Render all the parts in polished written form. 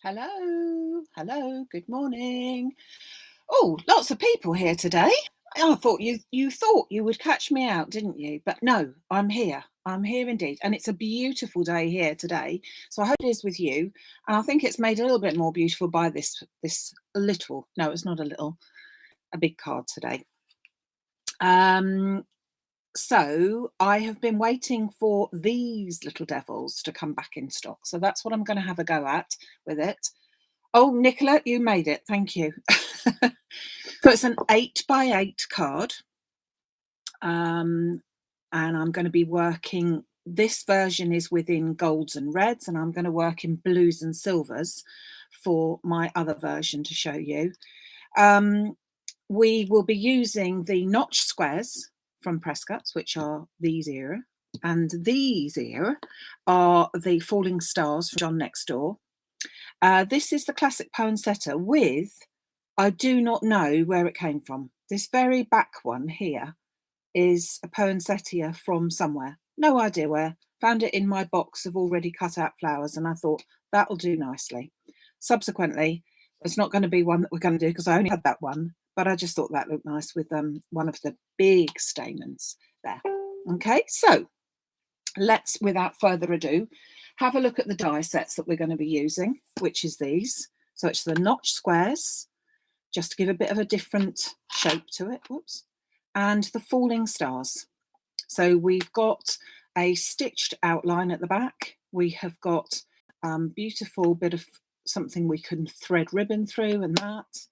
Hello, good morning. Oh, lots of people here today. I thought you thought you would catch me out, didn't you? But no, I'm here. I'm here indeed. And it's a beautiful day here today. So I hope it is with you. And I think it's made a little bit more beautiful by this little, no, it's not a big card today. So I have been waiting for these little devils to come back in stock. So that's what I'm going to have a go at with it. Oh, Nicola, you made it. Thank you. So it's an 8x8 card. And I'm going to be working, this version is within golds and reds, and I'm going to work in blues and silvers for my other version to show you. We will be using the notch squares from Presscuts, which are these here, and these here are the Falling Stars from John Next Door. This is the classic Poinsettia with, I do not know where it came from. This very back one here is a Poinsettia from somewhere. No idea where. Found it in my box of already cut out flowers, and I thought that'll do nicely. Subsequently, it's not going to be one that we're going to do because I only had that one, but I just thought that looked nice with one of the big stamens there. Okay, so let's, without further ado, have a look at the die sets that we're going to be using, which is these. So it's the notch squares, just to give a bit of a different shape to it. Whoops. And the Falling Stars. So we've got a stitched outline at the back. We have got beautiful bit of something we can thread ribbon through, and that.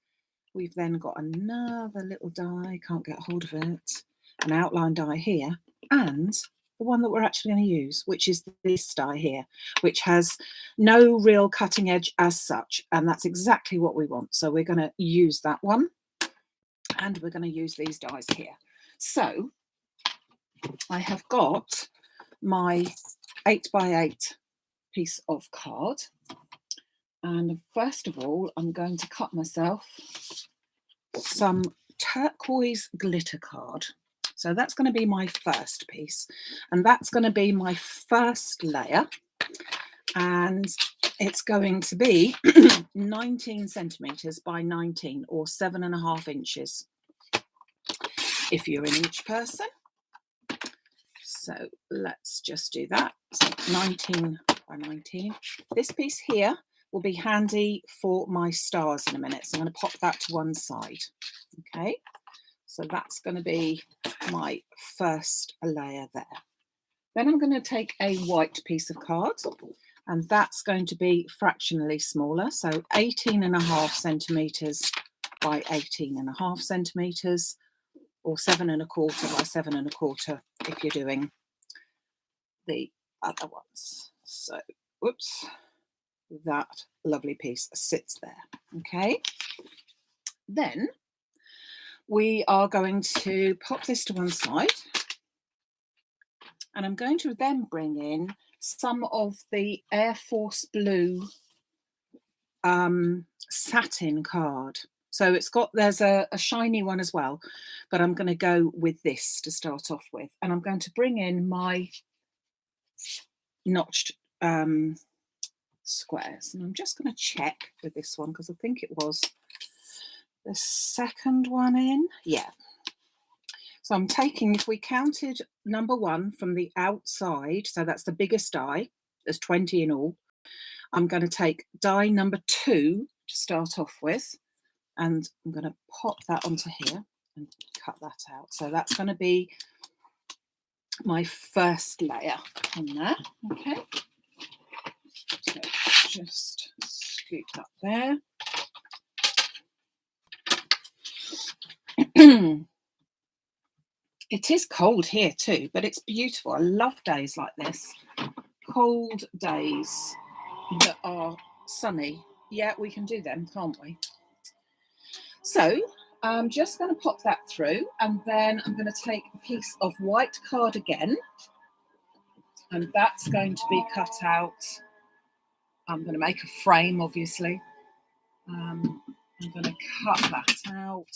We've then got another little die, can't get hold of it, an outline die here, and the one that we're actually going to use, which is this die here, which has no real cutting edge as such, and that's exactly what we want. So we're going to use that one, and we're going to use these dies here. So I have got my 8x8 piece of card, and first of all I'm going to cut myself some turquoise glitter card. So that's going to be my first piece, and that's going to be my first layer, and it's going to be 19 centimeters by 19, or 7.5 inches if you're an inch person. So let's just do that. So 19 by 19. This piece here will be handy for my stars in a minute, so I'm going to pop that to one side. Okay, so that's going to be my first layer there. Then I'm going to take a white piece of card, and that's going to be fractionally smaller, so 18.5 centimeters by 18.5 centimeters, or 7.25 by 7.25 if you're doing the other ones. So, whoops, that lovely piece sits there. Okay, then we are going to pop this to one side, and I'm going to then bring in some of the Air Force Blue satin card. So it's got, there's a shiny one as well, but I'm going to go with this to start off with, and I'm going to bring in my notched squares, and I'm just going to check with this one because I think it was the second one in. Yeah. So I'm taking, if we counted number 1 from the outside, so that's the biggest die, there's 20 in all, I'm going to take die number 2 to start off with, and I'm going to pop that onto here and cut that out. So that's going to be my first layer on there. Okay, so just scoop that there. It is cold here too, but it's beautiful. I love days like this, cold days that are sunny. Yeah, we can do them, can't we? So I'm just going to pop that through, and then I'm going to take a piece of white card again, and that's going to be cut out. I'm going to make a frame, obviously. I'm going to cut that out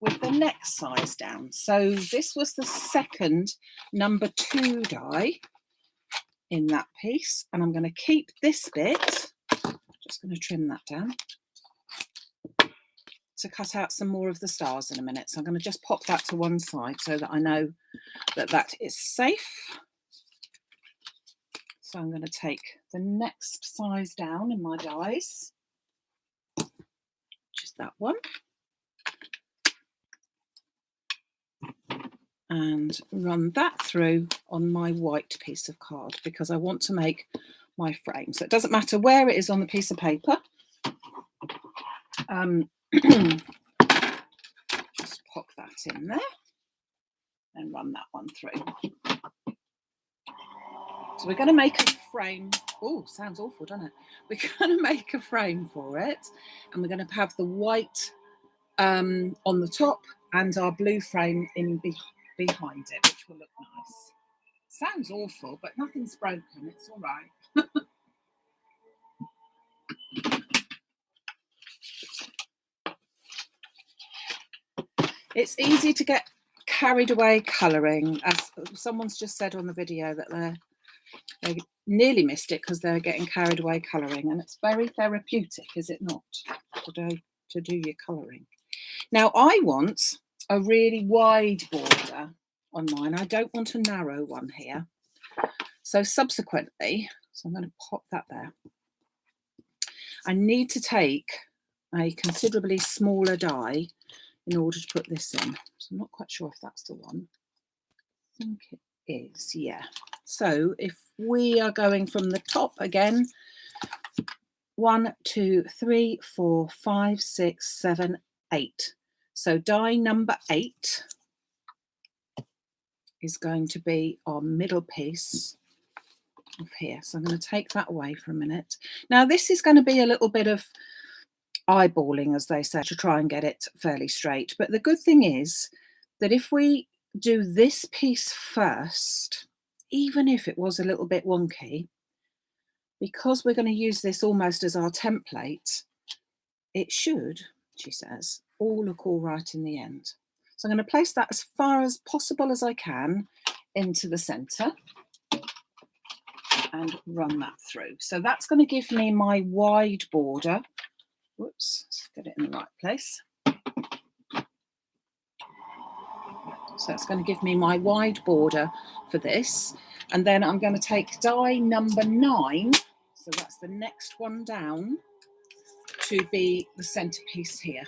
with the next size down. So this was the second number 2 die in that piece, and I'm going to keep this bit, just going to trim that down to cut out some more of the stars in a minute. So I'm going to just pop that to one side so that I know that that is safe. So I'm going to take the next size down in my dies, just that one, and run that through on my white piece of card because I want to make my frame. So it doesn't matter where it is on the piece of paper. Just pop that in there and run that one through. So we're going to make a frame. Oh, sounds awful, doesn't it? We're going to make a frame for it, and we're going to have the white on the top and our blue frame in behind it, which will look nice. Sounds awful, but nothing's broken. It's all right. It's easy to get carried away colouring, as someone's just said on the video that they nearly missed it because they're getting carried away colouring, and it's very therapeutic, is it not, to do your colouring. Now I want a really wide border on mine. I don't want a narrow one here. So subsequently, so I'm going to pop that there. I need to take a considerably smaller die in order to put this in. So I'm not quite sure if that's the one. I think it is, yeah. So if we are going from the top again, 1, 2, 3, 4, 5, 6, 7, 8. So die number 8 is going to be our middle piece of here. So I'm going to take that away for a minute. Now this is going to be a little bit of eyeballing, as they say, to try and get it fairly straight. But the good thing is that if we do this piece first, even if it was a little bit wonky, because we're going to use this almost as our template, it should, she says, all look all right in the end. So I'm going to place that as far as possible as I can into the centre and run that through. So that's going to give me my wide border. Whoops, let's get it in the right place. So it's going to give me my wide border for this. And then I'm going to take die number 9, so that's the next one down, to be the centerpiece here.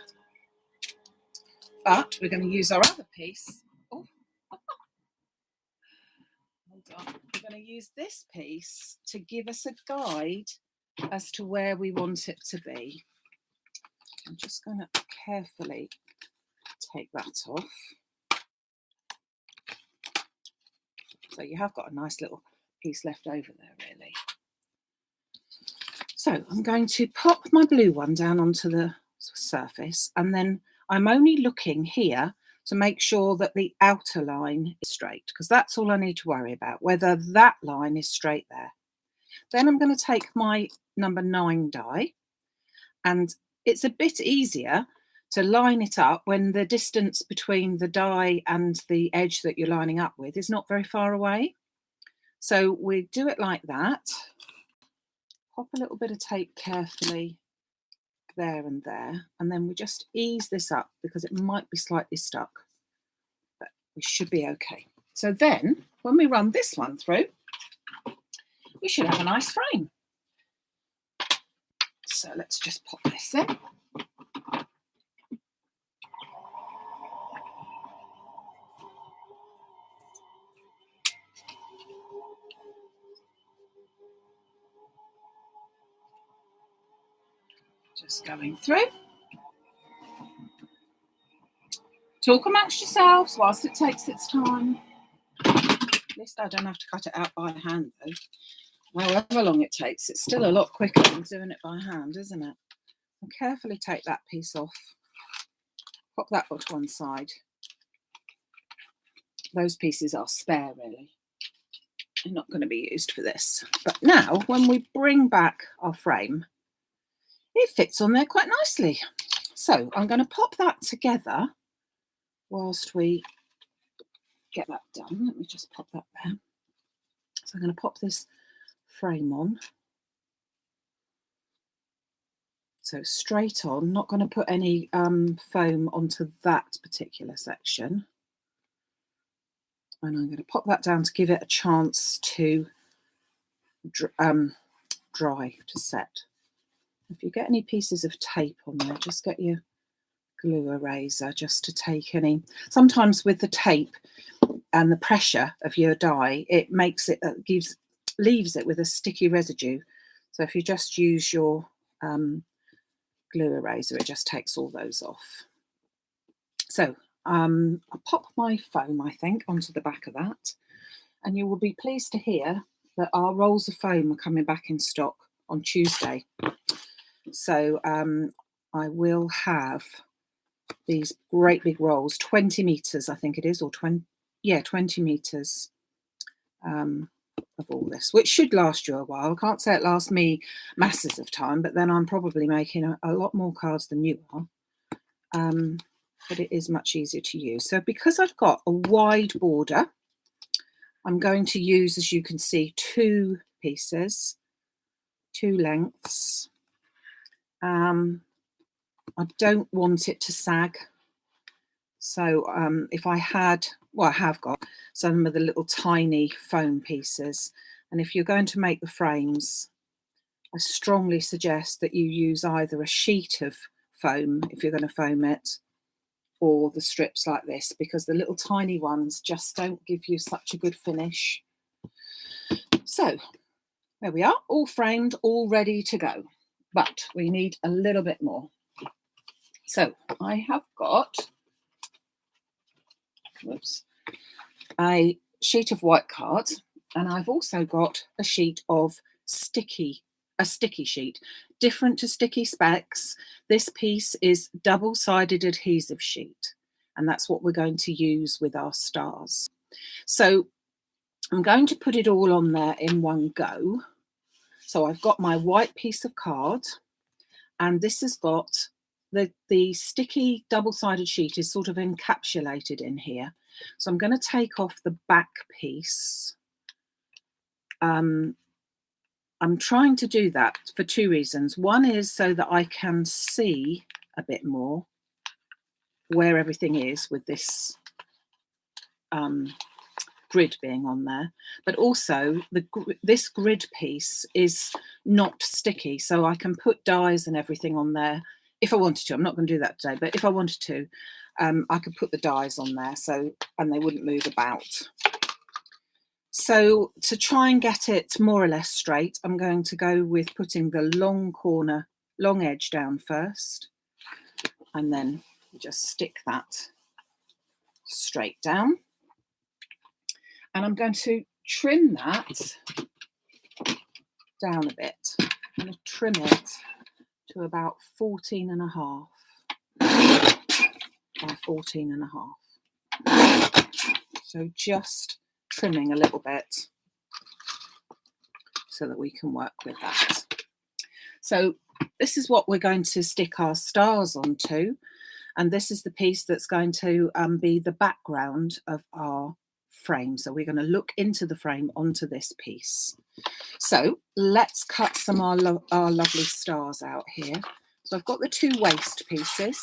But we're going to use our other piece. Oh, hold on. We're going to use this piece to give us a guide as to where we want it to be. I'm just going to carefully take that off. So you have got a nice little piece left over there, really. So I'm going to pop my blue one down onto the surface, and then I'm only looking here to make sure that the outer line is straight, because that's all I need to worry about, whether that line is straight there. Then I'm going to take my number 9 die, and it's a bit easier to line it up when the distance between the die and the edge that you're lining up with is not very far away. So we do it like that. Pop a little bit of tape carefully there and there, and then we just ease this up because it might be slightly stuck, but we should be okay. So then when we run this one through, we should have a nice frame. So let's just pop this in. Just going through. Talk amongst yourselves whilst it takes its time. At least I don't have to cut it out by hand though. However long it takes, it's still a lot quicker than doing it by hand, isn't it? And carefully take that piece off. Pop that to one side. Those pieces are spare, really. They're not going to be used for this. But now, when we bring back our frame, it fits on there quite nicely. So I'm going to pop that together whilst we get that done. Let me just pop that there. So I'm going to pop this frame on. So straight on, not going to put any foam onto that particular section. And I'm going to pop that down to give it a chance to dry, to set. If you get any pieces of tape on there, just get your glue eraser just to take any. Sometimes with the tape and the pressure of your dye, it makes it, leaves it with a sticky residue. So if you just use your glue eraser, it just takes all those off. So I'll pop my foam, I think, onto the back of that, and you will be pleased to hear that our rolls of foam are coming back in stock on Tuesday. So I will have these great big rolls, 20 meters, I think it is, or 20 meters of all this, which should last you a while. I can't say it lasts me masses of time, but then I'm probably making a lot more cards than you are. But it is much easier to use. So because I've got a wide border, I'm going to use, as you can see, 2 pieces, 2 lengths. I don't want it to sag. So if I had, well, I have got some of the little tiny foam pieces. And if you're going to make the frames, I strongly suggest that you use either a sheet of foam, if you're going to foam it, or the strips like this, because the little tiny ones just don't give you such a good finish. So there we are, all framed, all ready to go. But we need a little bit more. So I have got, a sheet of white card, and I've also got a sheet of sticky sheet. Different to sticky specs, this piece is double-sided adhesive sheet, and that's what we're going to use with our stars. So I'm going to put it all on there in one go. So I've got my white piece of card, and this has got the sticky double-sided sheet is sort of encapsulated in here. So I'm going to take off the back piece. I'm trying to do that for 2 reasons. One is so that I can see a bit more where everything is with this grid being on there, but also this grid piece is not sticky, so I can put dies and everything on there if I wanted to. I'm not going to do that today, but if I wanted to, I could put the dies on there, and they wouldn't move about. So to try and get it more or less straight, I'm going to go with putting the long edge down first, and then just stick that straight down. And I'm going to trim that down a bit. I'm going to trim it to about 14.5 by 14.5. So just trimming a little bit so that we can work with that. So this is what we're going to stick our stars onto, and this is the piece that's going to be the background of our frame. So we're going to look into the frame onto this piece. So let's cut some of our lovely stars out here. So I've got the 2 waist pieces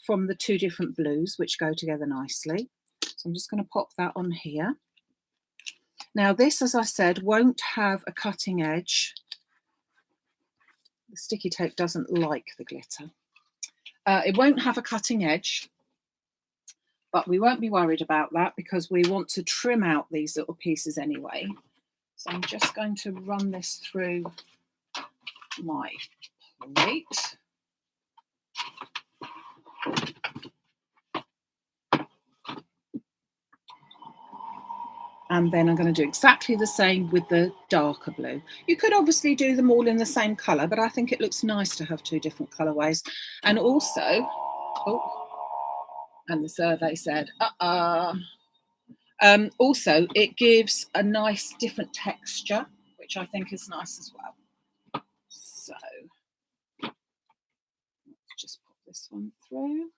from the 2 different blues, which go together nicely. So I'm just going to pop that on here. Now this, as I said, won't have a cutting edge. The sticky tape doesn't like the glitter. It won't have a cutting edge, but we won't be worried about that because we want to trim out these little pieces anyway. So I'm just going to run this through my plate. And then I'm going to do exactly the same with the darker blue. You could obviously do them all in the same colour, but I think it looks nice to have 2 different colourways. And also, and the survey said, also, it gives a nice different texture, which I think is nice as well. So let's just pop this one through.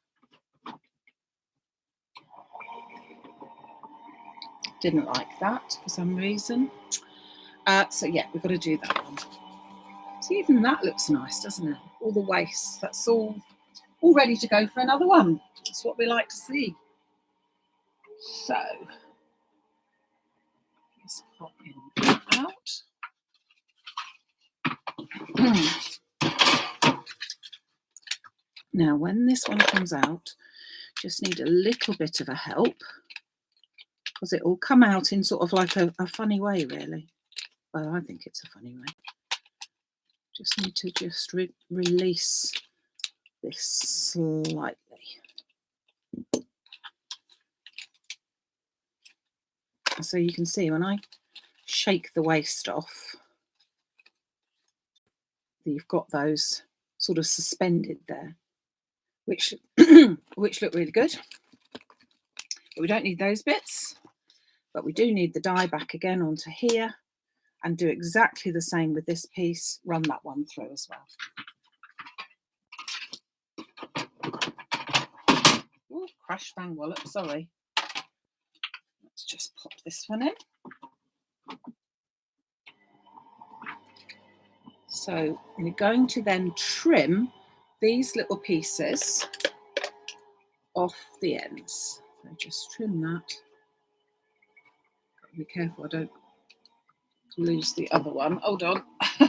Didn't like that for some reason. So yeah, we've got to do that one. See, even that looks nice, doesn't it? All the waste, that's all ready to go for another one. That's what we like to see. So, just pop in out. Now, when this one comes out, just need a little bit of a help, because it will come out in sort of like a funny way, really. Well, I think it's a funny way. Just need to just release this slightly. So you can see when I shake the waste off, you've got those sort of suspended there, which which look really good. But we don't need those bits, but we do need the die back again onto here, and do exactly the same with this piece. Run that one through as well. Oh, crash bang wallop, sorry. Let's just pop this one in. So we're going to then trim these little pieces off the ends. So just trim that. Got to be careful I don't lose the other one. Hold on. I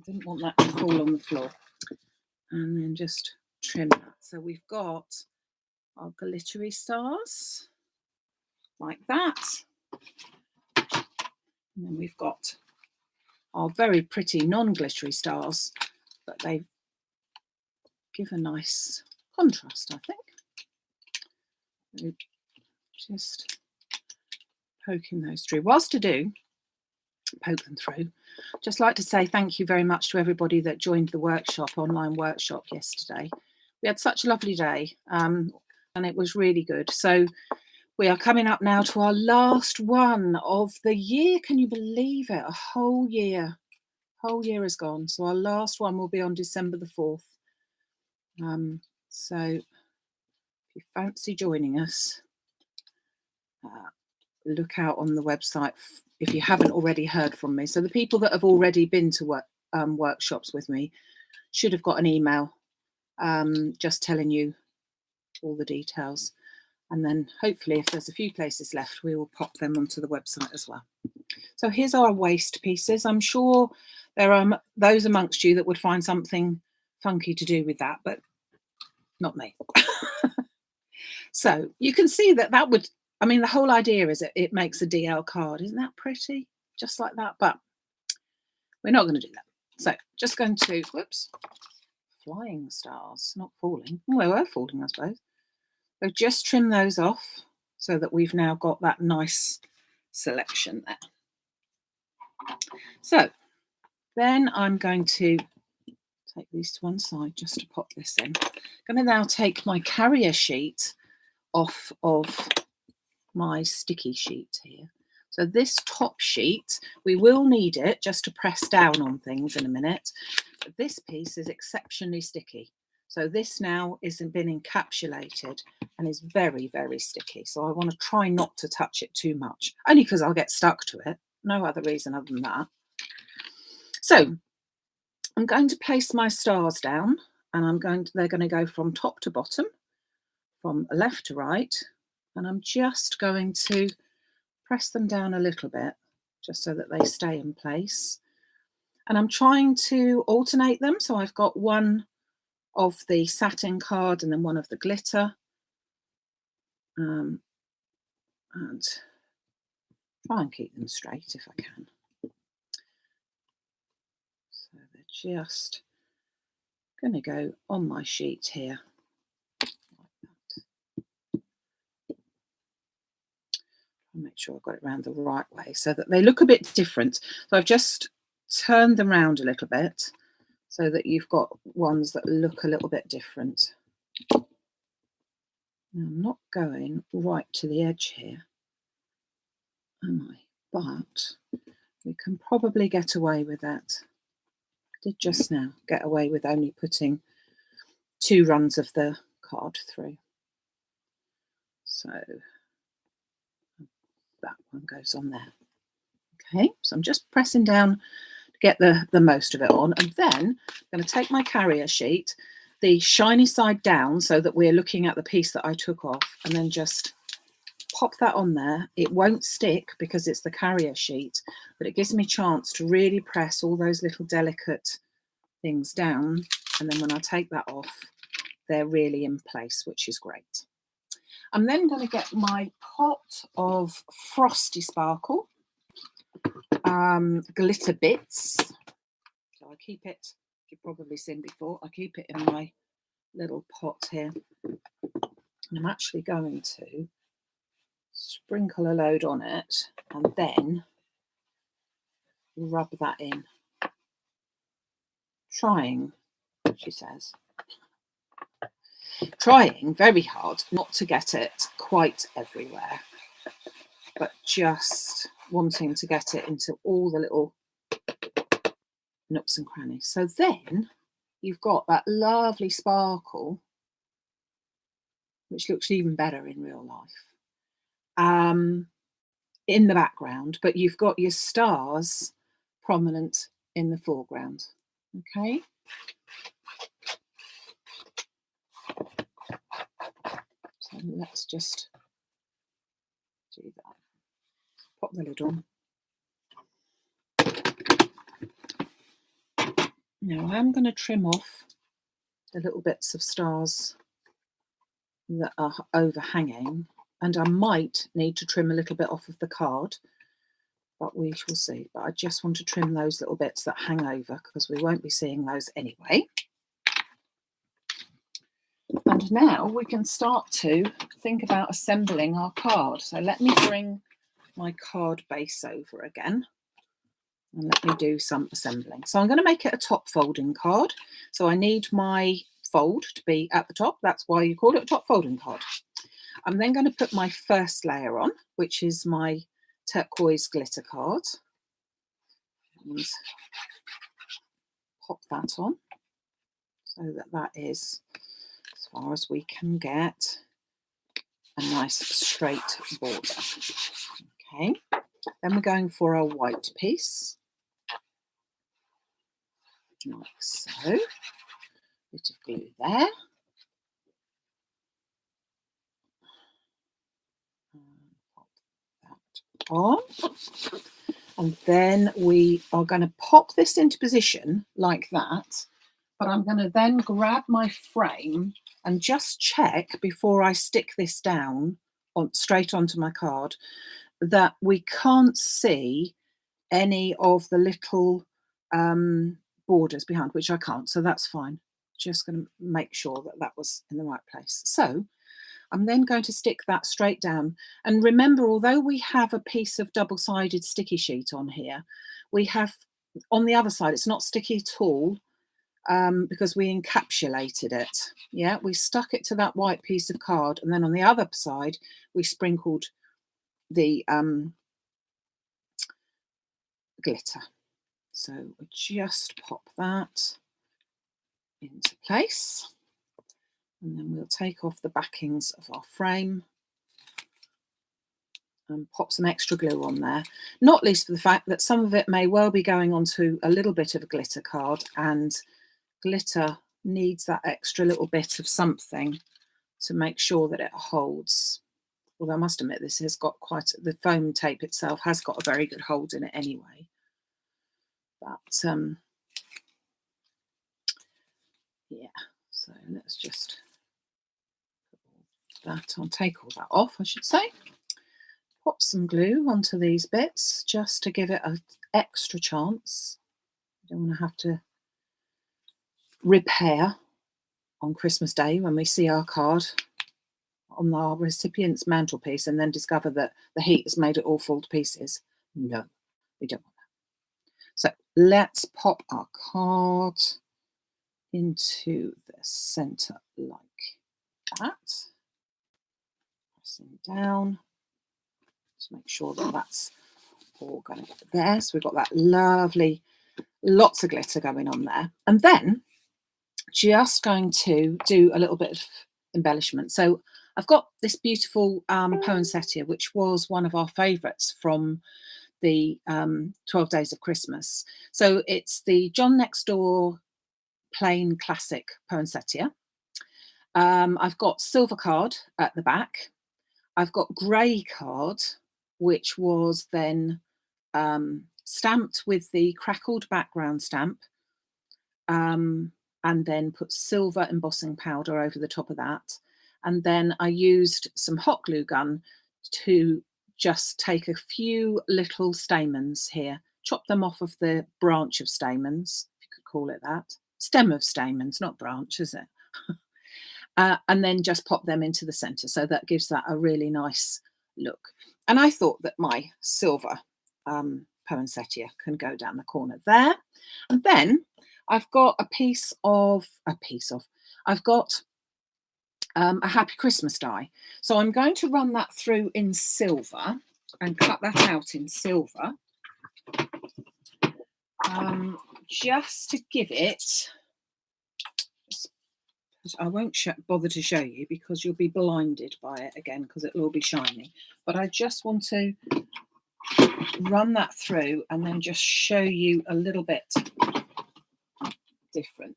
didn't want that to fall on the floor. And then just trim that. So we've got our glittery stars like that. And then we've got our very pretty non-glittery stars, but they give a nice contrast, I think. Just poking those through. Whilst I do poke them through, just like to say thank you very much to everybody that joined the workshop, online workshop yesterday. We had such a lovely day, and it was really good. So we are coming up now to our last one of the year. Can you believe it? A whole year has gone. So our last one will be on December the 4th. So if you fancy joining us, look out on the website if you haven't already heard from me. So the people that have already been to workshops with me should have got an email just telling you all the details. And then hopefully if there's a few places left, we will pop them onto the website as well. So here's our waste pieces. I'm sure there are those amongst you that would find something funky to do with that, but not me. So you can see that would, I mean, the whole idea is it makes a DL card. Isn't that pretty? Just like that, but we're not going to do that. So just going to, whoops, flying stars, not falling. Well, they were falling, I suppose. So just trim those off so that we've now got that nice selection there. So then I'm going to take these to one side just to pop this in. I'm going to now take my carrier sheet off of my sticky sheet here. So this top sheet, we will need it just to press down on things in a minute. But this piece is exceptionally sticky. So this now isn't been encapsulated and is very, very sticky. So I want to try not to touch it too much, only because I'll get stuck to it. No other reason other than that. So I'm going to place my stars down, and they're going to go from top to bottom, from left to right, and I'm just going to press them down a little bit just so that they stay in place. And I'm trying to alternate them. So I've got one of the satin card and then one of the glitter. And try and keep them straight if I can. So they're just going to go on my sheet here. Make sure I've got it around the right way so that they look a bit different. So I've just turned them around a little bit so that you've got ones that look a little bit different. Now, I'm not going right to the edge here, am I? But we can probably get away with that. I did just now get away with only putting 2 runs of the card through. So that one goes on there. Okay, so I'm just pressing down to get the most of it on, and then I'm going to take my carrier sheet, the shiny side down so that we're looking at the piece that I took off, and then just pop that on there. It won't stick because it's the carrier sheet, but it gives me a chance to really press all those little delicate things down, and then when I take that off, they're really in place, which is great. I'm then going to get my pot of Frosty Sparkle glitter bits. So I keep it, you've probably seen before, I keep it in my little pot here. And I'm actually going to sprinkle a load on it and then rub that in. Trying, she says, trying very hard not to get it quite everywhere, but just wanting to get it into all the little nooks and crannies. So then you've got that lovely sparkle, which looks even better in real life, in the background, but you've got your stars prominent in the foreground. Okay. So let's just do that. Pop the lid on. Now I'm going to trim off the little bits of stars that are overhanging, and I might need to trim a little bit off of the card, but we shall see. But I just want to trim those little bits that hang over because we won't be seeing those anyway. And now we can start to think about assembling our card. So let me bring my card base over again and let me do some assembling. So I'm going to make it a top folding card. So I need my fold to be at the top. That's why you call it a top folding card. I'm then going to put my first layer on, which is my turquoise glitter card, and pop that on so that that is, as far as we can get, a nice straight border. Okay, then we're going for a white piece, like so. Bit of glue there. Pop that on. And then we are going to pop this into position like that. But I'm going to then grab my frame and just check before I stick this down straight onto my card that we can't see any of the little borders behind, which I can't, so that's fine. Just going to make sure that that was in the right place. So I'm then going to stick that straight down. And remember, although we have a piece of double-sided sticky sheet on here, we have on the other side, it's not sticky at all because we encapsulated it. Yeah, we stuck it to that white piece of card, and then on the other side, we sprinkled the glitter. So we just pop that into place, and then we'll take off the backings of our frame and pop some extra glue on there, not least for the fact that some of it may well be going onto a little bit of a glitter card, and glitter needs that extra little bit of something to make sure that it holds. Although I must admit, this has got quite, the foam tape itself has got a very good hold in it anyway. But yeah, so let's just put that on, take all that off, I should say. Pop some glue onto these bits just to give it an extra chance. You don't want to have to repair on Christmas Day when we see our card on our recipient's mantelpiece and then discover that the heat has made it all fall to pieces. No, we don't want that. So let's pop our card into the center like that. Pressing down. Just make sure that that's all going to go there. So we've got that lovely, lots of glitter going on there. And then just going to do a little bit of embellishment. So I've got this beautiful poinsettia, which was one of our favourites from the 12 Days of Christmas. So it's the John Next Door plain classic poinsettia. I've got silver card at the back. I've got grey card, which was then stamped with the Crackled background stamp, and then put silver embossing powder over the top of that. And then I used some hot glue gun to just take a few little stamens here, chop them off of the branch of stamens, if you could call it that. Stem of stamens, not branch, is it? And then just pop them into the centre. So that gives that a really nice look. And I thought that my silver poinsettia can go down the corner there. And then I've got I've got a Happy Christmas die. So I'm going to run that through in silver and cut that out in silver. Just to give it, I won't bother to show you because you'll be blinded by it again because it'll all be shiny. But I just want to run that through and then just show you a little bit different.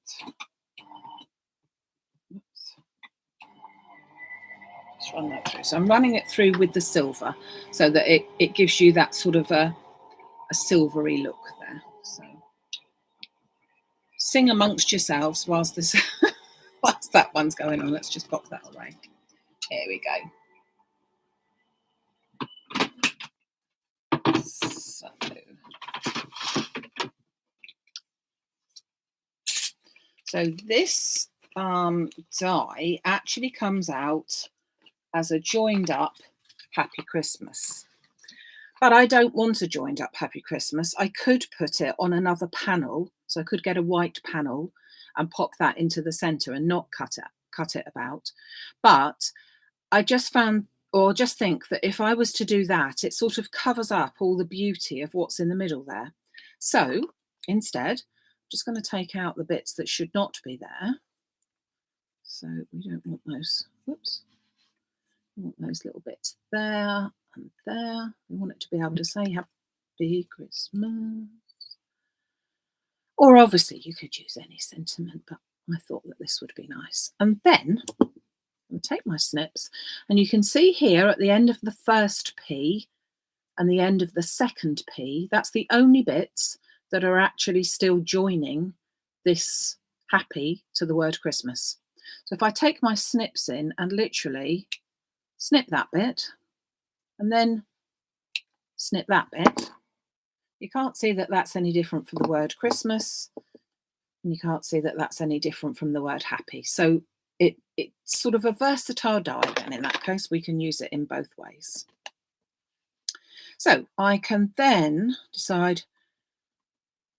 Oops. Just run that through. So I'm running it through with the silver so that it gives you that sort of a silvery look there. So sing amongst yourselves whilst this whilst that one's going on. Let's just pop that away. Here we go. So this die actually comes out as a joined up Happy Christmas. But I don't want a joined up Happy Christmas. I could put it on another panel. So I could get a white panel and pop that into the centre and not cut it about. But I just found, or just think that if I was to do that, it sort of covers up all the beauty of what's in the middle there. So instead, I'm just going to take out the bits that should not be there. So we don't want those, whoops, we want those little bits there and there. We want it to be able to say Happy Christmas. Or obviously you could use any sentiment, but I thought that this would be nice. And then I'll take my snips, and you can see here at the end of the first P and the end of the second P, that's the only bits that are actually still joining this happy to the word Christmas. So if I take my snips in and literally snip that bit and then snip that bit, you can't see that that's any different from the word Christmas, and you can't see that that's any different from the word happy. So it's sort of a versatile die, and in that case we can use it in both ways. So I can then decide,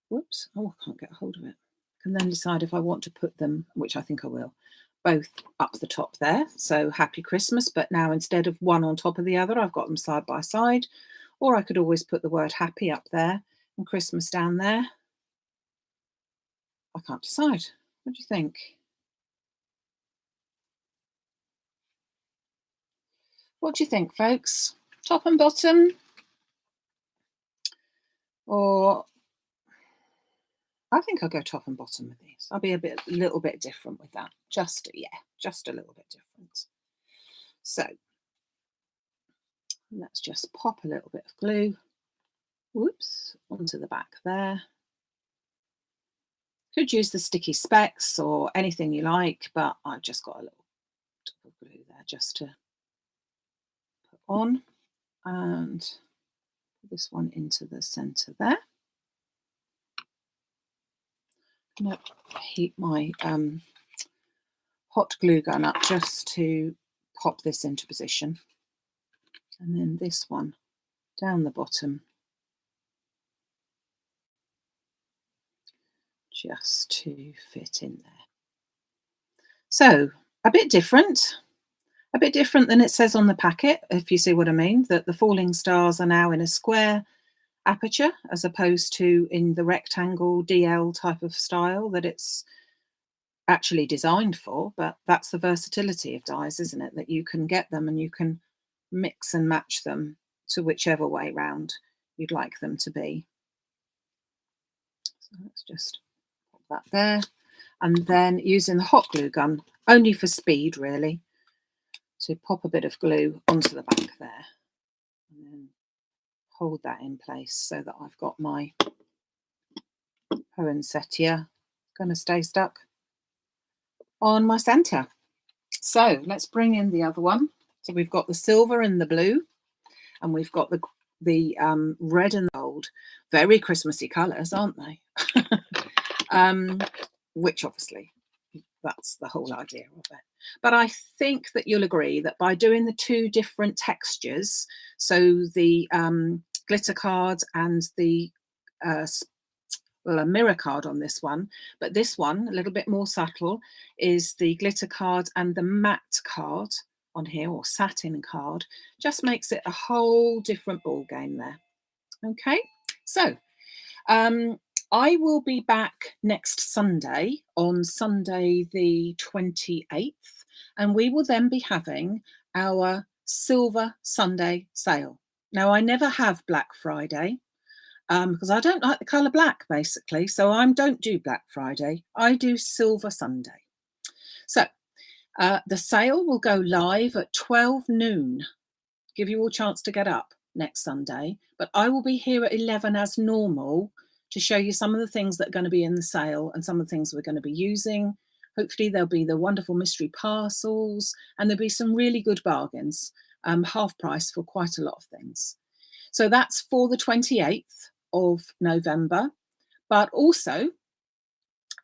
whoops, oh, I can't get a hold of it. I can then decide if I want to put them, which I think I will, both up the top there. So Happy Christmas, but now instead of one on top of the other, I've got them side by side. Or I could always put the word happy up there and Christmas down there. I can't decide. What do you think? What do you think, folks? Top and bottom? Or I think I'll go top and bottom with these. I'll be a little bit different with that. Just a little bit different. So let's just pop a little bit of glue, whoops, onto the back there. Could use the sticky specs or anything you like, but I've just got a little glue there just to put on, and put this one into the centre there. I'm going to heat my hot glue gun up just to pop this into position. And then this one down the bottom, just to fit in there. So a bit different than it says on the packet, if you see what I mean, that the falling stars are now in a square aperture as opposed to in the rectangle DL type of style that it's actually designed for. But that's the versatility of dies, isn't it? That you can get them and you can mix and match them to whichever way round you'd like them to be. So let's just put that there. And then using the hot glue gun, only for speed really, to pop a bit of glue onto the back there. And then hold that in place so that I've got my poinsettia going to stay stuck on my centre. So let's bring in the other one. So we've got the silver and the blue, and we've got the red and gold. Very Christmassy colours, aren't they? Which obviously, that's the whole idea of it. But I think that you'll agree that by doing the two different textures, so the glitter card and the a mirror card on this one, but this one, a little bit more subtle, is the glitter card, and the matte card on here, or satin card, just makes it a whole different ball game there. Okay, so I will be back next Sunday, on Sunday the 28th, and we will then be having our Silver Sunday sale. Now, I never have Black Friday, because I don't like the colour black, basically. So I don't do Black Friday. I do Silver Sunday. So the sale will go live at 12 noon. Give you all a chance to get up next Sunday. But I will be here at 11 as normal to show you some of the things that are going to be in the sale and some of the things we're going to be using. Hopefully there'll be the wonderful mystery parcels, and there'll be some really good bargains, half price for quite a lot of things. So that's for the 28th of November, but also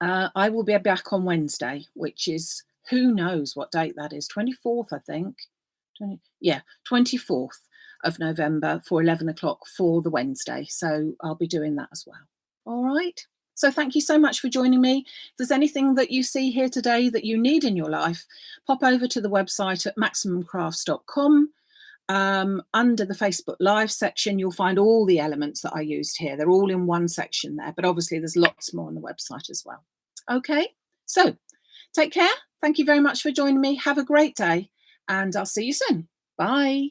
I will be back on Wednesday, which is, who knows what date that is, 24th, I think. 24th of November for 11 o'clock for the Wednesday. So I'll be doing that as well. All right. So thank you so much for joining me. If there's anything that you see here today that you need in your life, pop over to the website at maximumcrafts.com. Under the Facebook Live section, you'll find all the elements that I used here. They're all in one section there, but obviously there's lots more on the website as well. Okay, so take care. Thank you very much for joining me. Have a great day, and I'll see you soon. Bye.